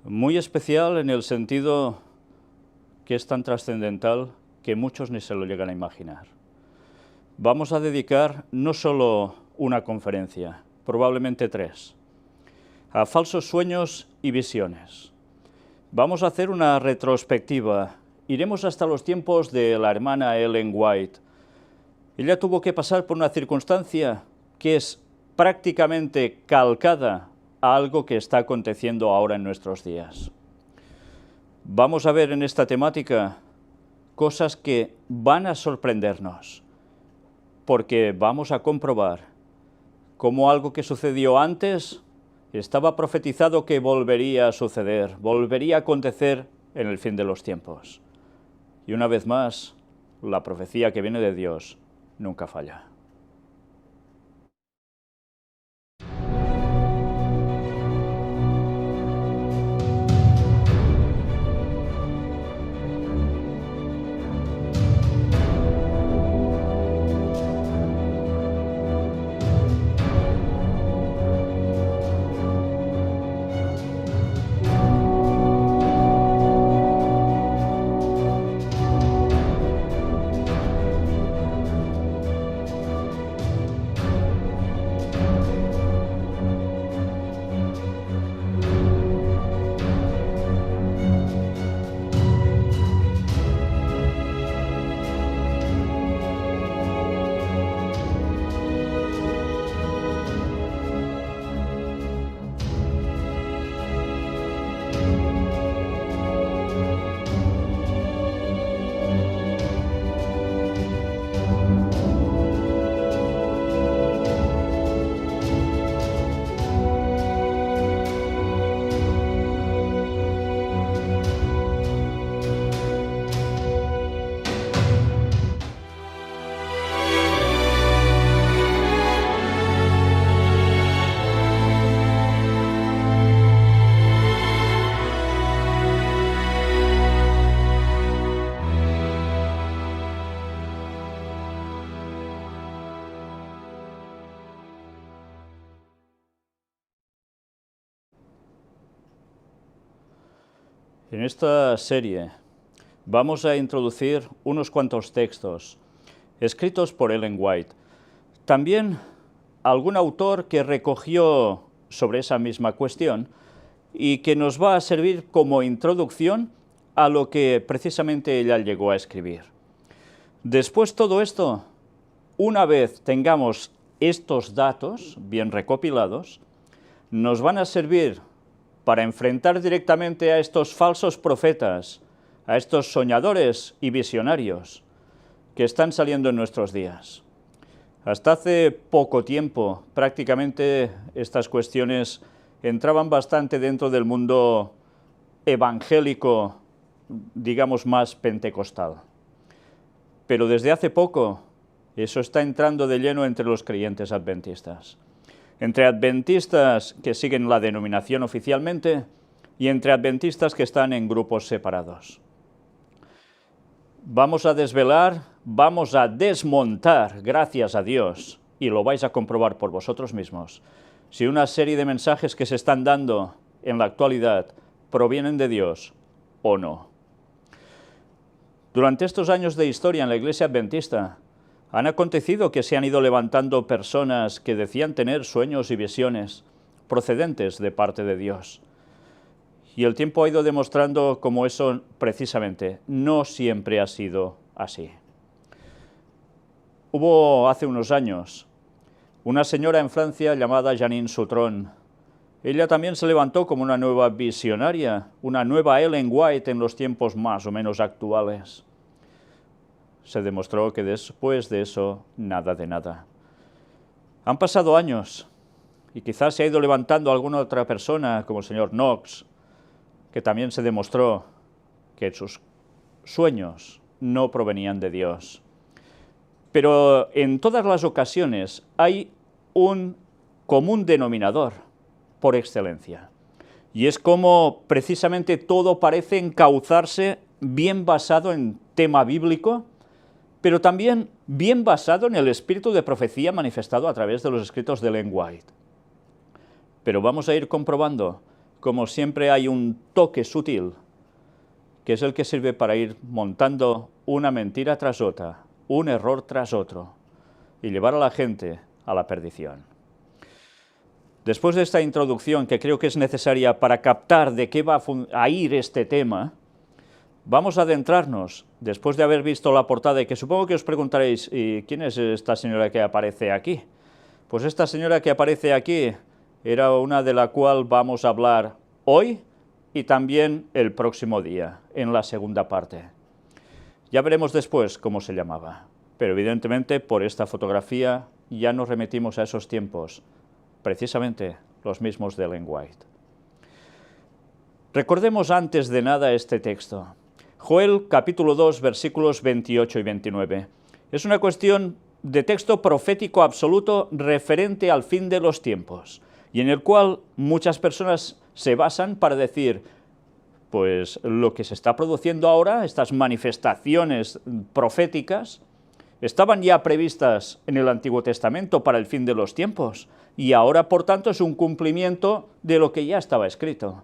Muy especial en el sentido que es tan trascendental que muchos ni se lo llegan a imaginar. Vamos a dedicar no solo una conferencia, probablemente 3, a falsos sueños y visiones. Vamos a hacer una retrospectiva. Iremos hasta los tiempos de la hermana Ellen White. Ella tuvo que pasar por una circunstancia que es prácticamente calcada a algo que está aconteciendo ahora en nuestros días. Vamos a ver en esta temática cosas que van a sorprendernos, porque vamos a comprobar cómo algo que sucedió antes estaba profetizado que volvería a suceder, volvería a acontecer en el fin de los tiempos. Y una vez más, la profecía que viene de Dios nunca falla. En esta serie vamos a introducir unos cuantos textos escritos por Ellen White. También algún autor que recogió sobre esa misma cuestión y que nos va a servir como introducción a lo que precisamente ella llegó a escribir. Después todo esto, una vez tengamos estos datos bien recopilados, nos van a servir para enfrentar directamente a estos falsos profetas, a estos soñadores y visionarios que están saliendo en nuestros días. Hasta hace poco tiempo, prácticamente estas cuestiones entraban bastante dentro del mundo evangélico, digamos más pentecostal. Pero desde hace poco, eso está entrando de lleno entre los creyentes adventistas. Entre adventistas que siguen la denominación oficialmente y entre adventistas que están en grupos separados. Vamos a desvelar, vamos a desmontar, gracias a Dios, y lo vais a comprobar por vosotros mismos, si una serie de mensajes que se están dando en la actualidad provienen de Dios o no. Durante estos años de historia en la Iglesia Adventista, han acontecido que se han ido levantando personas que decían tener sueños y visiones procedentes de parte de Dios. Y el tiempo ha ido demostrando cómo eso precisamente no siempre ha sido así. Hubo hace unos años una señora en Francia llamada Janine Sutron. Ella también se levantó como una nueva visionaria, una nueva Ellen White en los tiempos más o menos actuales. Se demostró que después de eso, nada de nada. Han pasado años y quizás se ha ido levantando alguna otra persona, como el señor Knox, que también se demostró que sus sueños no provenían de Dios. Pero en todas las ocasiones hay un común denominador por excelencia. Y es como precisamente todo parece encauzarse bien basado en tema bíblico, pero también bien basado en el espíritu de profecía manifestado a través de los escritos de Ellen White. Pero vamos a ir comprobando como siempre, hay un toque sutil, que es el que sirve para ir montando una mentira tras otra, un error tras otro, y llevar a la gente a la perdición. Después de esta introducción, que creo que es necesaria para captar de qué va a ir este tema, vamos a adentrarnos, después de haber visto la portada, y que supongo que os preguntaréis, ¿y quién es esta señora que aparece aquí? Pues esta señora que aparece aquí era una de la cual vamos a hablar hoy y también el próximo día, en la segunda parte. Ya veremos después cómo se llamaba, pero evidentemente por esta fotografía ya nos remitimos a esos tiempos, precisamente los mismos de Ellen White. Recordemos antes de nada este texto. Joel capítulo 2 versículos 28 y 29. Es una cuestión de texto profético absoluto referente al fin de los tiempos, y en el cual muchas personas se basan para decir, pues lo que se está produciendo ahora, estas manifestaciones proféticas, estaban ya previstas en el Antiguo Testamento para el fin de los tiempos, y ahora, por tanto, es un cumplimiento de lo que ya estaba escrito.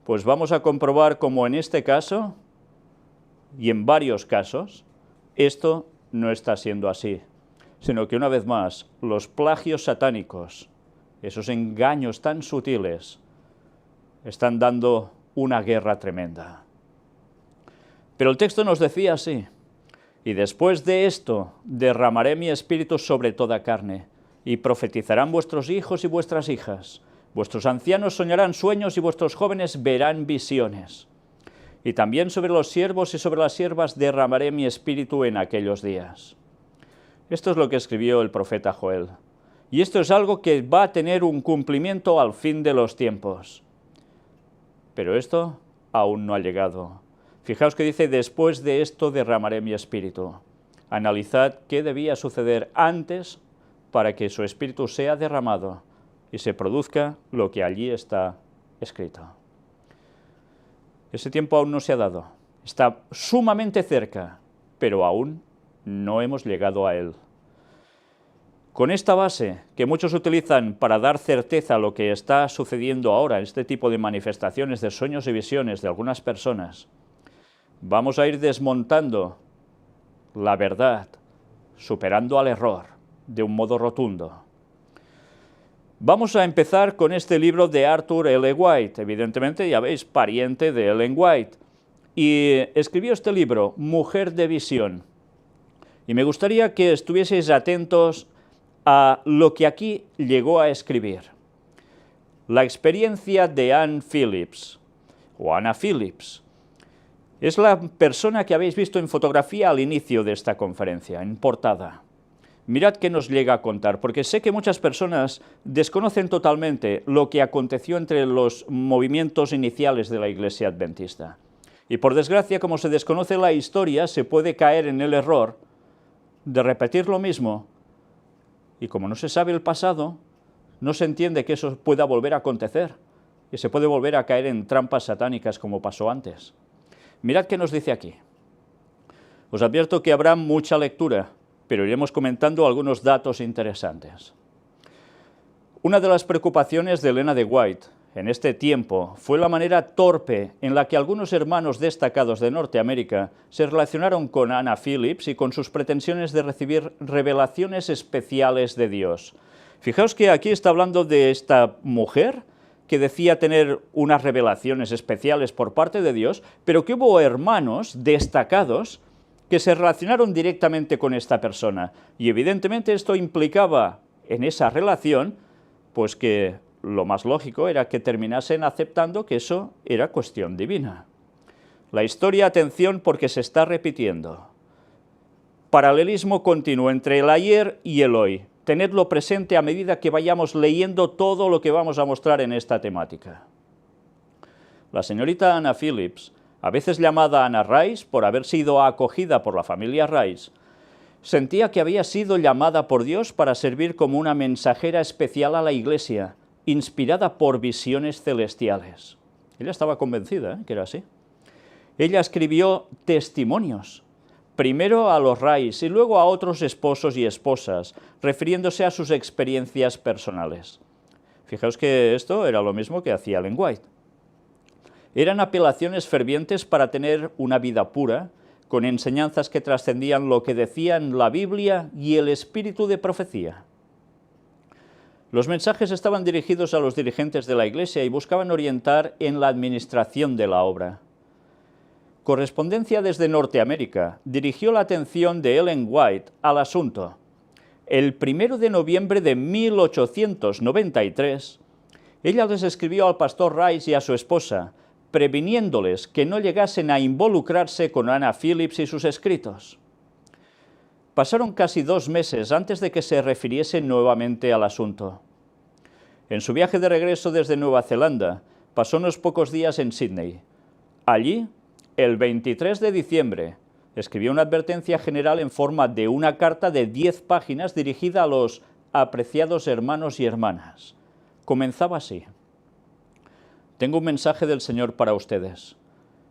Pues vamos a comprobar cómo en este caso, y en varios casos, esto no está siendo así, sino que una vez más, los plagios satánicos, esos engaños tan sutiles, están dando una guerra tremenda. Pero el texto nos decía así: y después de esto derramaré mi espíritu sobre toda carne, y profetizarán vuestros hijos y vuestras hijas, vuestros ancianos soñarán sueños y vuestros jóvenes verán visiones. Y también sobre los siervos y sobre las siervas derramaré mi espíritu en aquellos días. Esto es lo que escribió el profeta Joel. Y esto es algo que va a tener un cumplimiento al fin de los tiempos. Pero esto aún no ha llegado. Fijaos que dice, después de esto derramaré mi espíritu. Analizad qué debía suceder antes para que su espíritu sea derramado y se produzca lo que allí está escrito. Ese tiempo aún no se ha dado. Está sumamente cerca, pero aún no hemos llegado a él. Con esta base que muchos utilizan para dar certeza a lo que está sucediendo ahora, este tipo de manifestaciones de sueños y visiones de algunas personas, vamos a ir desmontando la verdad, superando al error de un modo rotundo. Vamos a empezar con este libro de Arthur L. White, evidentemente ya veis, pariente de Ellen White, y escribió este libro, Mujer de Visión, y me gustaría que estuvieseis atentos a lo que aquí llegó a escribir. La experiencia de Anne Phillips, o Anna Phillips, es la persona que habéis visto en fotografía al inicio de esta conferencia, en portada. Mirad qué nos llega a contar, porque sé que muchas personas desconocen totalmente lo que aconteció entre los movimientos iniciales de la Iglesia Adventista. Y por desgracia, como se desconoce la historia, se puede caer en el error de repetir lo mismo, y como no se sabe el pasado, no se entiende que eso pueda volver a acontecer, y se puede volver a caer en trampas satánicas como pasó antes. Mirad qué nos dice aquí. Os advierto que habrá mucha lectura, pero iremos comentando algunos datos interesantes. Una de las preocupaciones de Elena de White en este tiempo fue la manera torpe en la que algunos hermanos destacados de Norteamérica se relacionaron con Anna Phillips y con sus pretensiones de recibir revelaciones especiales de Dios. Fijaos que aquí está hablando de esta mujer que decía tener unas revelaciones especiales por parte de Dios, pero que hubo hermanos destacados que se relacionaron directamente con esta persona. Y evidentemente esto implicaba en esa relación, pues que lo más lógico era que terminasen aceptando que eso era cuestión divina. La historia, atención, porque se está repitiendo. Paralelismo continuo entre el ayer y el hoy. Tenedlo presente a medida que vayamos leyendo todo lo que vamos a mostrar en esta temática. La señorita Anna Phillips, a veces llamada Anna Rice por haber sido acogida por la familia Rice, sentía que había sido llamada por Dios para servir como una mensajera especial a la Iglesia, inspirada por visiones celestiales. Ella estaba convencida que era así. Ella escribió testimonios, primero a los Rice y luego a otros esposos y esposas, refiriéndose a sus experiencias personales. Fijaos que esto era lo mismo que hacía Ellen White. Eran apelaciones fervientes para tener una vida pura, con enseñanzas que trascendían lo que decían la Biblia y el espíritu de profecía. Los mensajes estaban dirigidos a los dirigentes de la Iglesia y buscaban orientar en la administración de la obra. Correspondencia desde Norteamérica dirigió la atención de Ellen White al asunto. El 1 de noviembre de 1893, ella les escribió al pastor Rice y a su esposa, previniéndoles que no llegasen a involucrarse con Anna Phillips y sus escritos. Pasaron casi 2 meses antes de que se refiriese nuevamente al asunto. En su viaje de regreso desde Nueva Zelanda, pasó unos pocos días en Sydney. Allí, el 23 de diciembre, escribió una advertencia general en forma de una carta de 10 páginas dirigida a los apreciados hermanos y hermanas. Comenzaba así: tengo un mensaje del Señor para ustedes.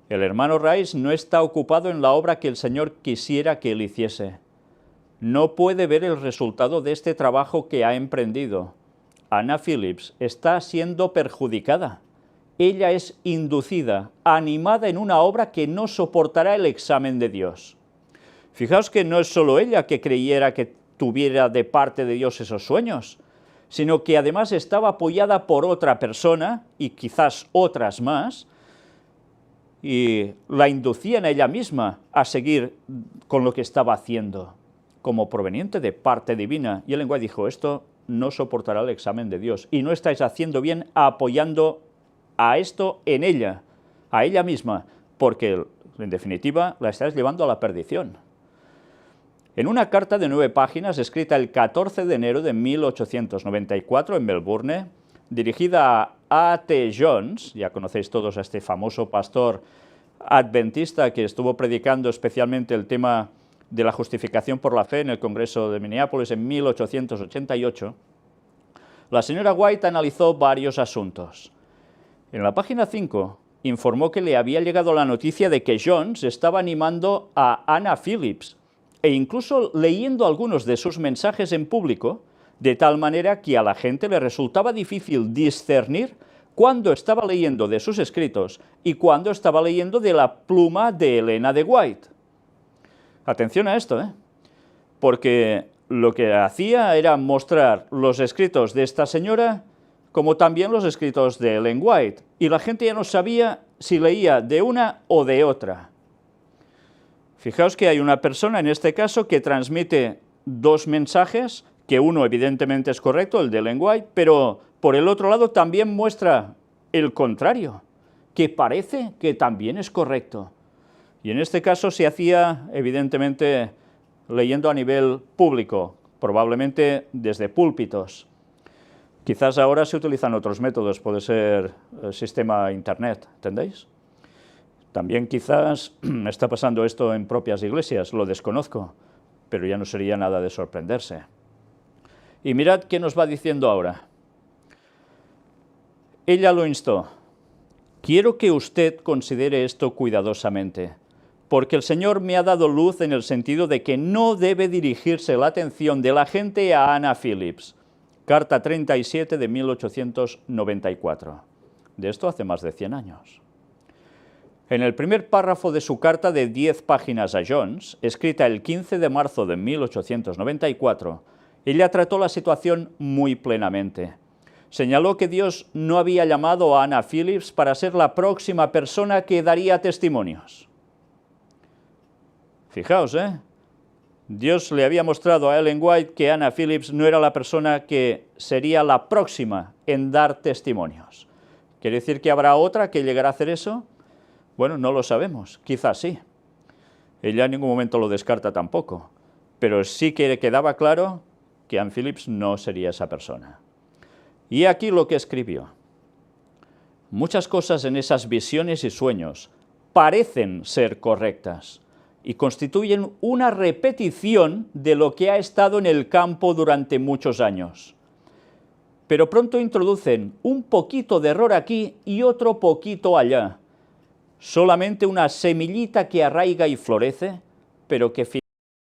El hermano Rice no está ocupado en la obra que el Señor quisiera que él hiciese. No puede ver el resultado de este trabajo que ha emprendido. Anna Phillips está siendo perjudicada. Ella es inducida, animada en una obra que no soportará el examen de Dios. Fijaos que no es solo ella que creyera que tuviera de parte de Dios esos sueños, sino que además estaba apoyada por otra persona, y quizás otras más, y la inducían a ella misma a seguir con lo que estaba haciendo, como proveniente de parte divina. Y Ellen White dijo: esto no soportará el examen de Dios, y no estáis haciendo bien apoyando a esto en ella, a ella misma, porque en definitiva la estáis llevando a la perdición. En una carta de 9 páginas, escrita el 14 de enero de 1894 en Melbourne, dirigida a A.T. Jones, ya conocéis todos a este famoso pastor adventista que estuvo predicando especialmente el tema de la justificación por la fe en el Congreso de Minneapolis en 1888, la señora White analizó varios asuntos. En la página 5 informó que le había llegado la noticia de que Jones estaba animando a Anna Phillips e incluso leyendo algunos de sus mensajes en público, de tal manera que a la gente le resultaba difícil discernir cuándo estaba leyendo de sus escritos y cuándo estaba leyendo de la pluma de Elena de White. Atención a esto, porque lo que hacía era mostrar los escritos de esta señora como también los escritos de Ellen White, y la gente ya no sabía si leía de una o de otra. Fijaos que hay una persona, en este caso, que transmite 2 mensajes, que uno evidentemente es correcto, el de Ellen White, pero por el otro lado también muestra el contrario, que parece que también es correcto. Y en este caso se hacía, evidentemente, leyendo a nivel público, probablemente desde púlpitos. Quizás ahora se utilizan otros métodos, puede ser el sistema internet, ¿entendéis? También quizás está pasando esto en propias iglesias, lo desconozco, pero ya no sería nada de sorprenderse. Y mirad qué nos va diciendo ahora. Ella lo instó: quiero que usted considere esto cuidadosamente, porque el Señor me ha dado luz en el sentido de que no debe dirigirse la atención de la gente a Anna Phillips. Carta 37 de 1894. De esto hace más de 100 años. En el primer párrafo de su carta de 10 páginas a Jones, escrita el 15 de marzo de 1894, ella trató la situación muy plenamente. Señaló que Dios no había llamado a Anna Phillips para ser la próxima persona que daría testimonios. Fijaos, Dios le había mostrado a Ellen White que Anna Phillips no era la persona que sería la próxima en dar testimonios. ¿Quiere decir que habrá otra que llegará a hacer eso? Bueno, no lo sabemos, quizás sí. Ella en ningún momento lo descarta tampoco, pero sí que quedaba claro que Anna Phillips no sería esa persona. Y aquí lo que escribió. Muchas cosas en esas visiones y sueños parecen ser correctas y constituyen una repetición de lo que ha estado en el campo durante muchos años. Pero pronto introducen un poquito de error aquí y otro poquito allá. Solamente una semillita que arraiga y florece, pero que